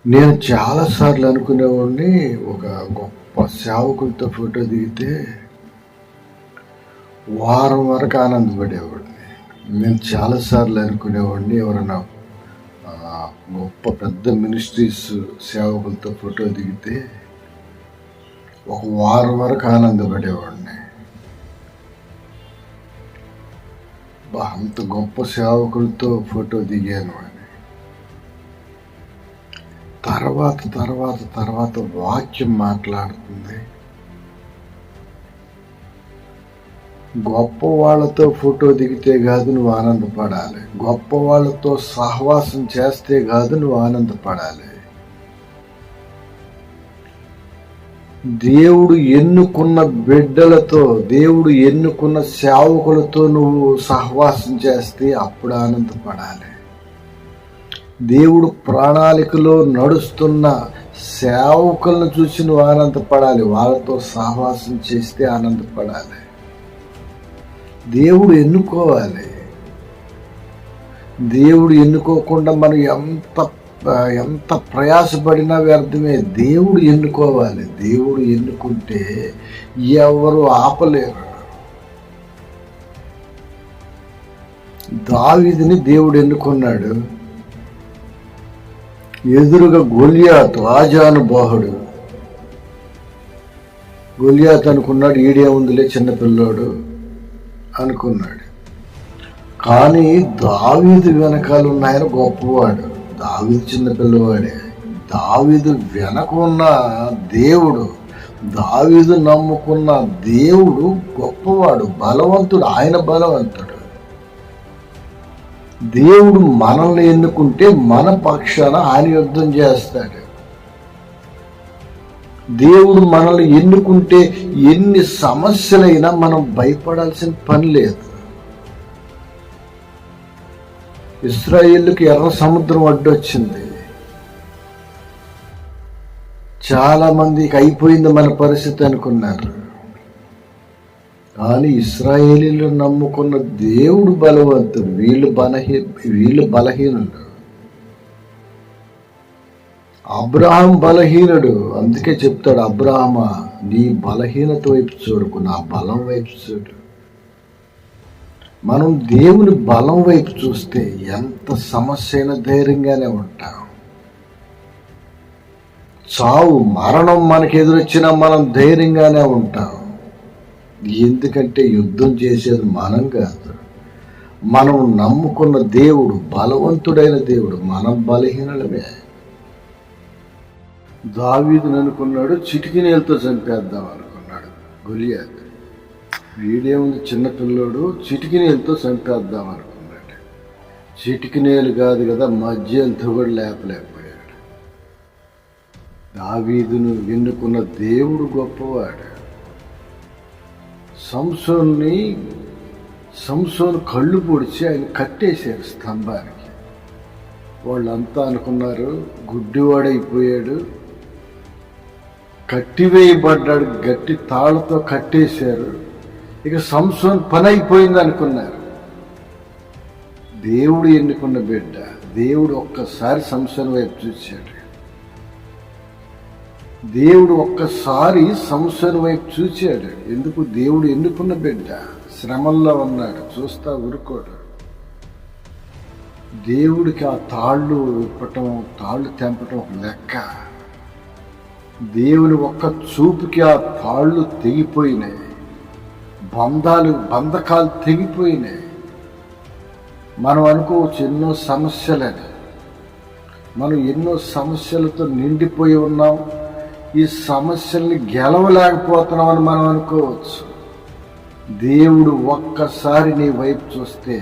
నేను చాలాసార్లు అనుకునేవాడిని, ఒక గొప్ప సేవకులతో ఫోటో దిగితే వారం వరకు ఆనందపడేవాడిని. నేను చాలాసార్లు అనుకునేవాడిని, ఎవరైనా గొప్ప పెద్ద మినిస్ట్రీస్ సేవకులతో ఫోటో దిగితే ఒక వారం వరకు ఆనందపడేవాడిని. అంత గొప్ప సేవకులతో ఫోటో దిగాను అని. తర్వాత వాక్యం మాట్లాడుతుంది. గొప్ప వాళ్ళతో ఫోటో దిగితే కాదు నువ్వు ఆనందపడాలి, గొప్ప వాళ్ళతో సహవాసం చేస్తే కాదు నువ్వు ఆనందపడాలి. దేవుడు ఎన్నుకున్న బిడ్డలతో, దేవుడు ఎన్నుకున్న సేవకులతో నువ్వు సహవాసం చేస్తే అప్పుడు ఆనందపడాలి. దేవుడు ప్రణాళికలో నడుస్తున్న సేవకులను చూసి నువ్వు ఆనందపడాలి, వాళ్ళతో సహవాసం చేస్తే ఆనందపడాలి. దేవుడు ఎన్నుకోవాలి. దేవుడు ఎన్నుకోకుండా మనం ఎంత ప్రయాసపడినా వ్యర్థమే. దేవుడు ఎన్నుకోవాలి. దేవుడు ఎన్నుకుంటే ఎవరు ఆపలేరు. దావీదుని దేవుడు ఎన్నుకున్నాడు. ఎదురుగా గొలియాతు ఆజానుబాహుడు. గొలియాతు అనుకున్నాడు, ఈడే ఉందిలే చిన్నపిల్లోడు అనుకున్నాడు. కానీ దావీదు వెనకాల ఉన్న ఆయన గొప్పవాడు. దావీదు చిన్నపిల్లవాడే. దావీదు వెనక ఉన్న దేవుడు, దావీదు నమ్ముకున్న దేవుడు గొప్పవాడు, బలవంతుడు. ఆయన బలవంతుడు. దేవుడు మనల్ని ఎన్నుకుంటే మన పక్షాన ఆయన యుద్ధం చేస్తాడు. దేవుడు మనల్ని ఎన్నుకుంటే ఎన్ని సమస్యలైనా మనం భయపడాల్సిన పని లేదు. ఇశ్రాయేలుకి ఎర్ర సముద్రం అడ్డొచ్చింది. చాలా మందికి అయిపోయింది మన పరిస్థితి అనుకున్నారు. కానీ ఇశ్రాయేలీలు నమ్ముకున్న దేవుడు బలవంతుడు, వీళ్ళు బలహీనులు. అబ్రహాం బలహీనుడు. అందుకే చెప్తాడు, అబ్రహామా నీ బలహీనత వైపు చూడకు, నా బలం వైపు చూడు. మనం దేవుని బలం వైపు చూస్తే ఎంత సమస్య అయినా ధైర్యంగానే ఉంటాం. చావు మరణం మనకు ఎదురొచ్చినా మనం ధైర్యంగానే ఉంటాం. ఎందుకంటే యుద్ధం చేసేది మనం కాదు, మనం నమ్ముకున్న దేవుడు బలవంతుడైన దేవుడు. మనం బలహీనులమే. దావీదుని అనుకున్నాడు, చిటికినేలతో చంపేద్దాం అనుకున్నాడు గొలియాతు. వీడేముంది చిన్నపిల్లోడు, చిటికినేలతో చంపేద్దాం అనుకున్నాడు. చిటికినేలు కాదు కదా, మధ్యలతో కూడా లేపలేకపోయాడు. దావీదును ఎన్నుకున్న దేవుడు గొప్పవాడు. సంసోను కళ్ళు పొడిచి ఆయన కట్టేశారు స్తంభానికి. వాళ్ళంతా అనుకున్నారు గుడ్డివాడైపోయాడు, కట్టివేయబడ్డాడు, గట్టి తాళ్లతో కట్టేశారు, ఇక సంసోను పని అయిపోయింది అనుకున్నారు. దేవుడు ఎన్నుకున్న బిడ్డ. దేవుడు ఒక్కసారి సంసోను వైపు చూశాడు. దేవుడు ఒక్కసారి సంసోను వైపు చూశాడు. ఎందుకు? దేవుడు ఎన్నుకున్న బిడ్డ. శ్రమల్లో ఉన్నాడు, చూస్తా ఊరుకోడు. దేవుడికి ఆ తాళ్ళు విప్పటం, తాళ్ళు తెంపటం ఒక లెక్క. దేవుని ఒక్క చూపుకి ఆ తాళ్ళు తెగిపోయినాయి, బంధకాలు తెగిపోయినాయి. మనం అనుకోవచ్చు ఎన్నో సమస్యలని. మనం ఎన్నో సమస్యలతో నిండిపోయి ఉన్నాం, ఈ సమస్యల్ని గెలవలేకపోతున్నామని మనం అనుకోవచ్చు. దేవుడు ఒక్కసారి నీ వైపు చూస్తే,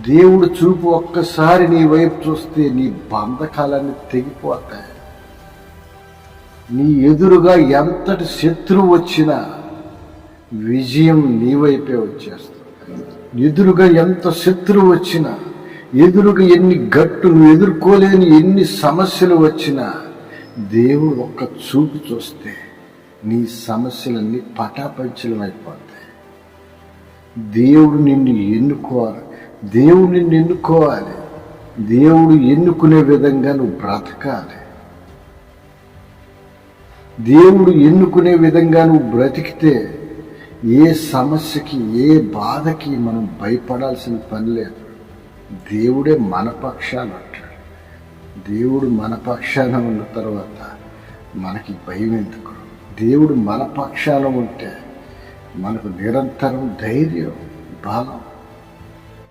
దేవుడు చూపు ఒక్కసారి నీ వైపు చూస్తే నీ బంధకాలన్నీ తెగిపోతాయి. నీ ఎదురుగా ఎంతటి శత్రువు వచ్చినా విజయం నీ వైపే వచ్చేస్తుంది. ఎదురుగా ఎంత శత్రువు వచ్చినా, ఎదురుగా ఎన్ని నువ్వు ఎదుర్కోలేని ఎన్ని సమస్యలు వచ్చినా, దేవుడు ఒక్క చూపు చూస్తే నీ సమస్యలన్నీ పటాపంచలం అయిపోతాయి. దేవుడు నిన్ను ఎన్నుకోవాలి. దేవుడు ఎన్నుకునే విధంగా నువ్వు బ్రతకాలి. దేవుడు ఎన్నుకునే విధంగా నువ్వు బ్రతికితే ఏ సమస్యకి, ఏ బాధకి మనం భయపడాల్సిన పని లేదు. దేవుడే మన పక్షాన అంటాడు. దేవుడు మన పక్షాన ఉన్న తర్వాత మనకి భయం ఎందుకు? దేవుడు మన పక్షాన ఉంటే మనకు నిరంతరం ధైర్యం, బలం.